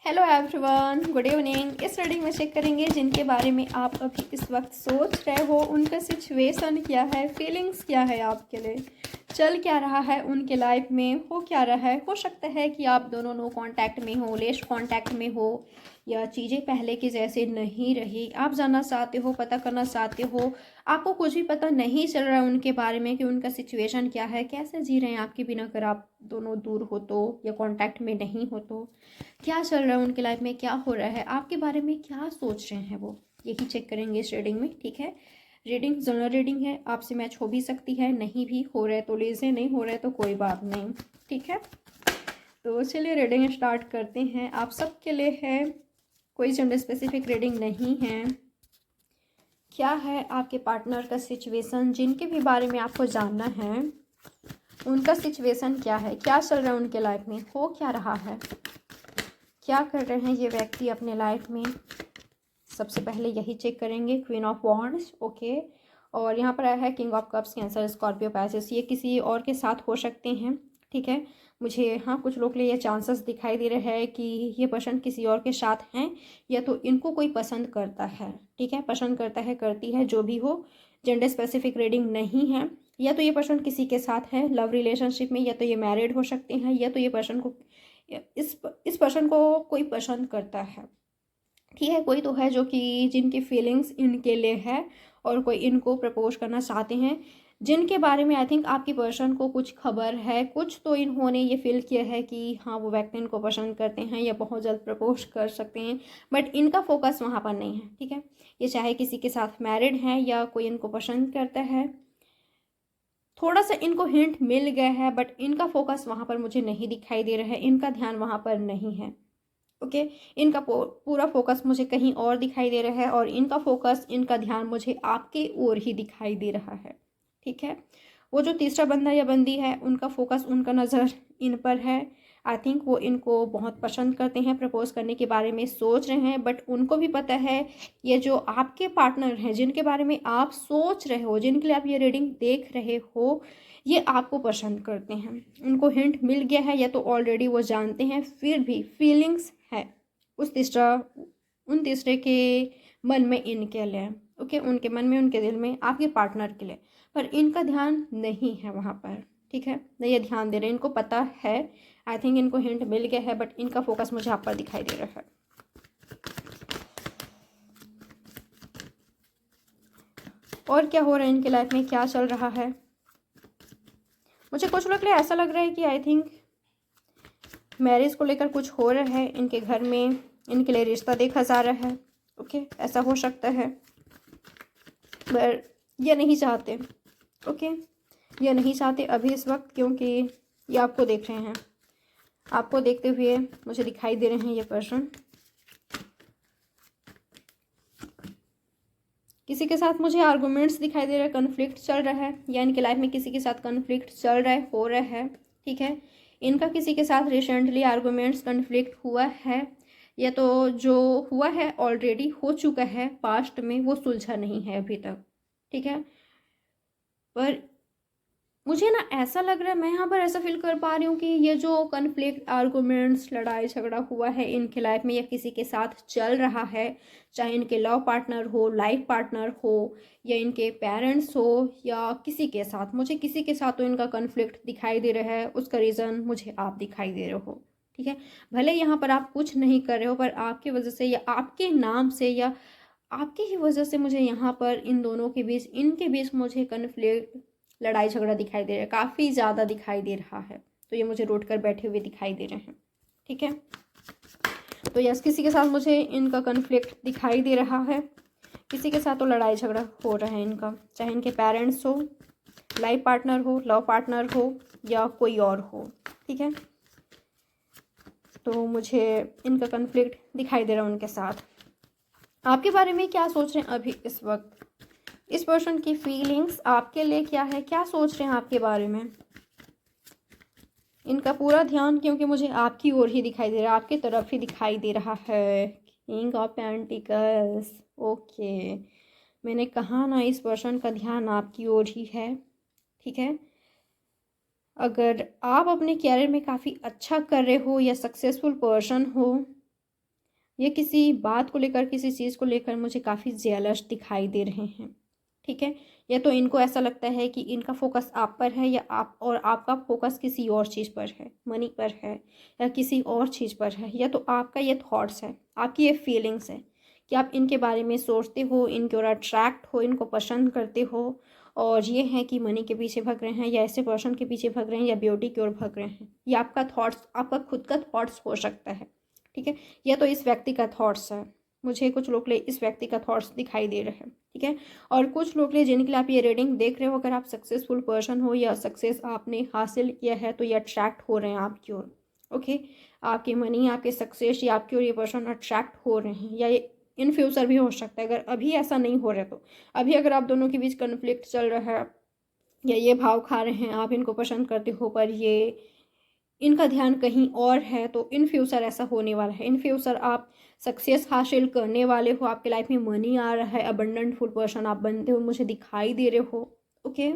Hello everyone, good evening. इस reading में check करेंगे जिनके बारे में आप अभी इस वक्त सोच रहे हो, उनका सिचुएशन क्या है, फीलिंग्स क्या है, आपके लिए चल क्या रहा है, उनके लाइफ में हो क्या रहा है। हो सकता है कि आप दोनों नो कांटेक्ट में हो, लेस कांटेक्ट में हो, या चीज़ें पहले की जैसे नहीं रही। आप जानना चाहते हो, पता करना चाहते हो, आपको कुछ भी पता नहीं चल रहा है उनके बारे में कि उनका सिचुएशन क्या है, कैसे जी रहे हैं आपके बिना, अगर आप दोनों दूर हो तो या कांटेक्ट में नहीं हो तो क्या चल रहा है उनके लाइफ में, क्या हो रहा है, आपके बारे में क्या सोच रहे हैं वो, यही चेक करेंगे इस रीडिंग में। ठीक है, रीडिंग जनरल रीडिंग है, आपसे मैच हो भी सकती है, नहीं भी हो रहा है तो लीजिए, नहीं हो रहा है तो कोई बात नहीं। ठीक है, तो चलिए रीडिंग स्टार्ट करते हैं। आप सबके लिए है, कोई जेंडर स्पेसिफिक रीडिंग नहीं है। क्या है आपके पार्टनर का सिचुएशन, जिनके भी बारे में आपको जानना है, उनका सिचुएशन क्या है, क्या चल रहा है उनके लाइफ में, हो क्या रहा है, क्या कर रहे हैं ये व्यक्ति अपने लाइफ में। सबसे पहले यही चेक करेंगे। क्वीन ऑफ वॉन्ड्स, ओके, और यहाँ पर आया है king of cups, cancer, Scorpio, Pisces. ये किसी और के साथ हो सकते हैं। ठीक है, मुझे हाँ कुछ लोग के लिए ये चांसेस दिखाई दे रहे हैं कि ये पसंद किसी और के साथ हैं, या तो इनको कोई पसंद करता है। ठीक है, पसंद करता है, करती है, जो भी हो, जेंडर स्पेसिफिक रीडिंग नहीं है। या तो ये पर्सन किसी के साथ है लव रिलेशनशिप में, या तो ये मैरिड हो सकते हैं, या तो ये पर्सन को इस पर्सन को कोई पसंद करता है। ठीक है, कोई तो है जो कि जिनकी फीलिंग्स इनके लिए है और कोई इनको प्रपोज करना चाहते हैं, जिनके बारे में आई थिंक आपकी पर्सन को कुछ खबर है, कुछ तो इन्होंने ये फील किया है कि हाँ वो व्यक्ति इनको पसंद करते हैं या बहुत जल्द प्रपोज कर सकते हैं, बट इनका फोकस वहाँ पर नहीं है। ठीक है, ये चाहे किसी के साथ मैरिड है या कोई इनको पसंद करता है, थोड़ा सा इनको हिंट मिल गया है, बट इनका फोकस वहाँ पर मुझे नहीं दिखाई दे रहा है, इनका ध्यान वहाँ पर नहीं है। ओके, इनका पूरा फोकस मुझे कहीं और दिखाई दे रहा है, और इनका फोकस, इनका ध्यान मुझे आपके ओर ही दिखाई दे रहा है। ठीक है, वो जो तीसरा बंदा या बंदी है, उनका फोकस, उनका नज़र इन पर है। आई थिंक वो इनको बहुत पसंद करते हैं, प्रपोज करने के बारे में सोच रहे हैं, बट उनको भी पता है ये जो आपके पार्टनर हैं, जिनके बारे में आप सोच रहे हो, जिनके लिए आप ये रीडिंग देख रहे हो, ये आपको पसंद करते हैं। उनको हिंट मिल गया है, या तो ऑलरेडी वो जानते हैं, फिर भी फीलिंग्स है उन तीसरे के मन में इनके लिए। ओके, उनके मन में, उनके दिल में आपके पार्टनर के लिए, पर इनका ध्यान नहीं है वहाँ पर। ठीक है, नहीं ये ध्यान दे रहे हैं, इनको पता है, आई थिंक इनको हिंट मिल गया है, बट इनका फोकस मुझे आप पर दिखाई दे रहा है। और क्या हो रहा है इनके लाइफ में, क्या चल रहा है। मुझे कुछ लोग के लिए ऐसा लग रहा है कि आई थिंक मैरिज को लेकर कुछ हो रहा है इनके घर में, इनके लिए रिश्ता देखा जा रहा है। ओके, ऐसा हो सकता है, पर ये नहीं चाहते। ओके, ये नहीं चाहते अभी इस वक्त, क्योंकि ये आपको देख रहे हैं, आपको देखते हुए मुझे दिखाई दे रहे हैं ये पर्सन। किसी के साथ मुझे आर्गूमेंट्स दिखाई दे रहा है, कन्फ्लिक्ट चल रहा है, या इनके लाइफ में किसी के साथ कन्फ्लिक्ट चल रहा है, हो रहा है। ठीक है, इनका किसी के साथ रिसेंटली आर्गूमेंट्स, कन्फ्लिक्ट हुआ है, या तो जो हुआ है ऑलरेडी हो चुका है पास्ट में, वो सुलझा नहीं है अभी तक। ठीक है, पर मुझे ना ऐसा लग रहा है, मैं यहाँ पर ऐसा फील कर पा रही हूँ कि ये जो कन्फ्लिक्ट, आर्गूमेंट्स, लड़ाई झगड़ा हुआ है इनके लाइफ में, या किसी के साथ चल रहा है, चाहे इनके लव पार्टनर हो, लाइफ पार्टनर हो, या इनके पेरेंट्स हो, या किसी के साथ, मुझे किसी के साथ तो इनका कन्फ्लिक्ट दिखाई दे रहा है। उसका रीज़न मुझे आप दिखाई दे रहे हो। ठीक है, भले यहाँ पर आप कुछ नहीं कर रहे हो, पर आपकी वजह से या आपके नाम से या आपकी ही वजह से मुझे यहाँ पर इन दोनों के बीच, इनके बीच मुझे कन्फ्लिक्ट, लड़ाई झगड़ा दिखाई दे रहा है, काफ़ी ज़्यादा दिखाई दे रहा है। तो ये मुझे रोड कर बैठे हुए दिखाई दे रहे हैं। ठीक है, तो यस, किसी के साथ मुझे इनका कन्फ्लिक्ट दिखाई दे रहा है, किसी के साथ तो लड़ाई झगड़ा हो रहा है इनका, चाहे इनके पेरेंट्स हो, लाइफ पार्टनर हो, लव पार्टनर हो, या कोई और हो। ठीक है, तो मुझे इनका कन्फ्लिक्ट दिखाई दे रहा है उनके साथ। आपके बारे में क्या सोच रहे हैं अभी इस वक्त, इस पर्सन की फीलिंग्स आपके लिए क्या है, क्या सोच रहे हैं आपके बारे में। इनका पूरा ध्यान, क्योंकि मुझे आपकी ओर ही दिखाई दे रहा है, आपकी तरफ ही दिखाई दे रहा है। किंग ऑफ पेंटिकल्स, ओके, मैंने कहा ना इस पर्सन का ध्यान आपकी ओर ही है। ठीक है, अगर आप अपने कैरियर में काफ़ी अच्छा कर रहे हो या सक्सेसफुल पर्सन हो, ये किसी बात को लेकर, किसी चीज़ को लेकर मुझे काफ़ी जेलस दिखाई दे रहे हैं, ठीक है। या तो इनको ऐसा लगता है कि इनका फोकस आप पर है, या आप और आपका फोकस किसी और चीज़ पर है, मनी पर है या किसी और चीज़ पर है। या तो आपका ये थॉट्स है, आपकी ये फीलिंग्स है कि आप इनके बारे में सोचते हो, इनके ओर अट्रैक्ट हो, इनको पसंद करते हो, और ये है कि मनी के पीछे भाग रहे हैं, या ऐसे पर्सन के पीछे भाग रहे हैं, या ब्यूटी की ओर भाग रहे हैं। ये आपका थॉट्स, आपका खुद का थॉट्स हो सकता है, ठीक है। या तो इस व्यक्ति का थॉट्स है, मुझे कुछ लोग लिए इस व्यक्ति का थॉट्स दिखाई दे रहे हैं, ठीक है। और कुछ लोग लिए जिनके लिए आप ये रीडिंग देख रहे हो, अगर आप सक्सेसफुल पर्सन हो या सक्सेस आपने हासिल किया है, तो ये अट्रैक्ट हो रहे हैं आपकी ओर, ओके। आपकी मनी, आपके सक्सेस या आपकी ओर ये पर्सन अट्रैक्ट हो रहे हैं, या ये इन फ्यूचर भी हो सकता है। अगर अभी ऐसा नहीं हो रहा तो अभी अगर आप दोनों के बीच कन्फ्लिक्ट चल रहा है, या ये भाव खा रहे हैं, आप इनको पसंद करते हो पर ये इनका ध्यान कहीं और है, तो इन फ्यूचर ऐसा होने वाला है। इन फ्यूचर आप सक्सेस हासिल करने वाले हो, आपके लाइफ में मनी आ रहा है, अबंडेंट फुल पर्सन आप बनते हो, मुझे दिखाई दे रहे हो, ओके।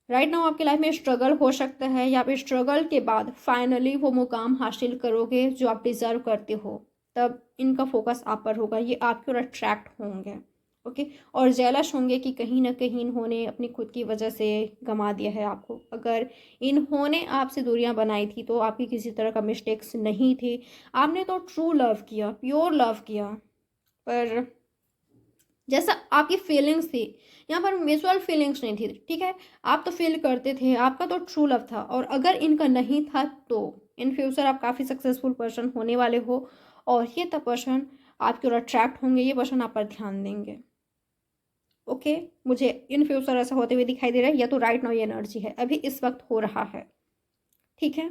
राइट नाउ आपके लाइफ में स्ट्रगल हो सकता है, या आप स्ट्रगल के बाद फाइनली वो मुकाम हासिल करोगे जो आप डिजर्व करते हो, तब इनका फोकस आप पर होगा, ये आपकी ओर अट्रैक्ट होंगे, ओके। और जेलस होंगे कि कहीं ना कहीं इन्होंने अपनी खुद की वजह से गंवा दिया है आपको। अगर इन्होंने आपसे दूरियां बनाई थी तो आपकी किसी तरह का मिस्टेक्स नहीं थी, आपने तो ट्रू लव किया, प्योर लव किया, पर जैसा आपकी फीलिंग्स थी, यहाँ पर म्यूचुअल फीलिंग्स नहीं थी, ठीक है। आप तो फील करते थे, आपका तो ट्रू लव था, और अगर इनका नहीं था तो इन फ्यूचर आप काफ़ी सक्सेसफुल पर्सन होने वाले हो, और ये तब पर्सन आपकी ओर अट्रैक्ट होंगे, ये पर्सन आप पर ध्यान देंगे, ओके। मुझे इन फ्यूचर ऐसा होते हुए दिखाई दे रहा है, या तो राइट नाउ ये एनर्जी है, अभी इस वक्त हो रहा है, ठीक है।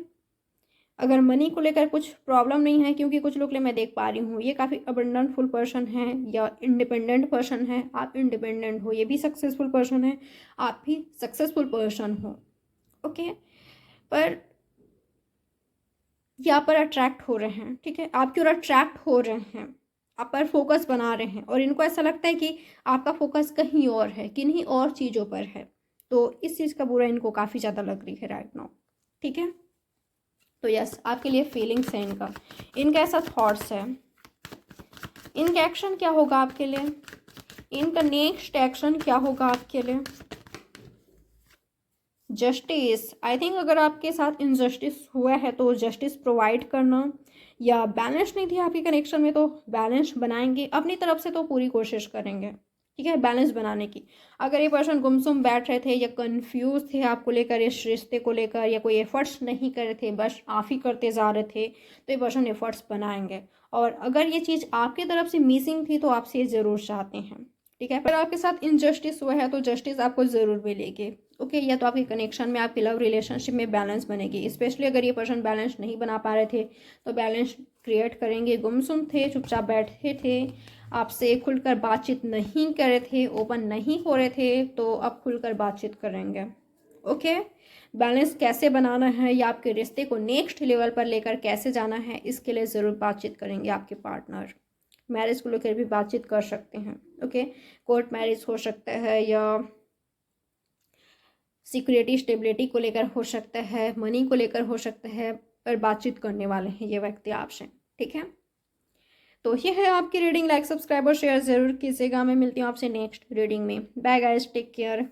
अगर मनी को लेकर कुछ प्रॉब्लम नहीं है, क्योंकि कुछ लोग मैं देख पा रही हूँ ये काफ़ी अबंडेंट फुल पर्सन है, या इंडिपेंडेंट पर्सन है, आप इंडिपेंडेंट हो, ये भी सक्सेसफुल पर्सन है, आप भी सक्सेसफुल पर्सन हो, ओके। पर यहाँ पर अट्रैक्ट हो रहे हैं, ठीक है, आपकी ओर अट्रैक्ट हो रहे हैं, आप पर फोकस बना रहे हैं, और इनको ऐसा लगता है कि आपका फोकस कहीं और है, किन्हीं और चीज़ों पर है, तो इस चीज़ का बुरा इनको काफ़ी ज़्यादा लग रही है राइट नाउ, ठीक है। तो यस, आपके लिए फीलिंग्स है इनका, इनका ऐसा थॉट्स है, इनका एक्शन क्या होगा आपके लिए, इनका नेक्स्ट एक्शन क्या होगा आपके लिए। जस्टिस, आई थिंक अगर आपके साथ इनजस्टिस हुआ है तो जस्टिस प्रोवाइड करना, या बैलेंस नहीं थी आपके कनेक्शन में तो बैलेंस बनाएंगे, अपनी तरफ से तो पूरी कोशिश करेंगे, ठीक है, बैलेंस बनाने की। अगर ये पर्सन गुमसुम बैठ रहे थे या कंफ्यूज थे आपको लेकर, इस रिश्ते को लेकर, या कोई एफर्ट्स नहीं कर रहे थे, बस आप ही करते जा रहे थे, तो ये पर्सन एफर्ट्स बनाएंगे। और अगर ये चीज़ आपकी तरफ से मिसिंग थी तो आपसे ये ज़रूर चाहते हैं, ठीक है। पर आपके साथ इनजस्टिस हुआ है तो जस्टिस आपको ज़रूर मिलेगी, ओके। या तो आपके कनेक्शन में, आपकी लव रिलेशनशिप में बैलेंस बनेगी, स्पेशली अगर ये पर्सन बैलेंस नहीं बना पा रहे थे तो बैलेंस क्रिएट करेंगे। गुमसुम थे, चुपचाप बैठे थे, आपसे खुलकर बातचीत नहीं कर रहे थे, ओपन नहीं हो रहे थे, तो अब खुलकर बातचीत करेंगे, ओके। बैलेंस कैसे बनाना है, या आपके रिश्ते को नेक्स्ट लेवल पर लेकर कैसे जाना है, इसके लिए ज़रूर बातचीत करेंगे आपके पार्टनर। मैरिज को लेकर भी बातचीत कर सकते हैं, ओके। कोर्ट मैरिज हो सकता है, या सिक्योरिटी स्टेबिलिटी को लेकर हो सकता है, मनी को लेकर हो सकता है, पर बातचीत करने वाले हैं ये व्यक्ति आपसे, ठीक है। तो ये है आपकी रीडिंग, लाइक सब्सक्राइब और शेयर जरूर कीजिएगा। मैं मिलती हूँ आपसे नेक्स्ट रीडिंग में। Bye guys, take care.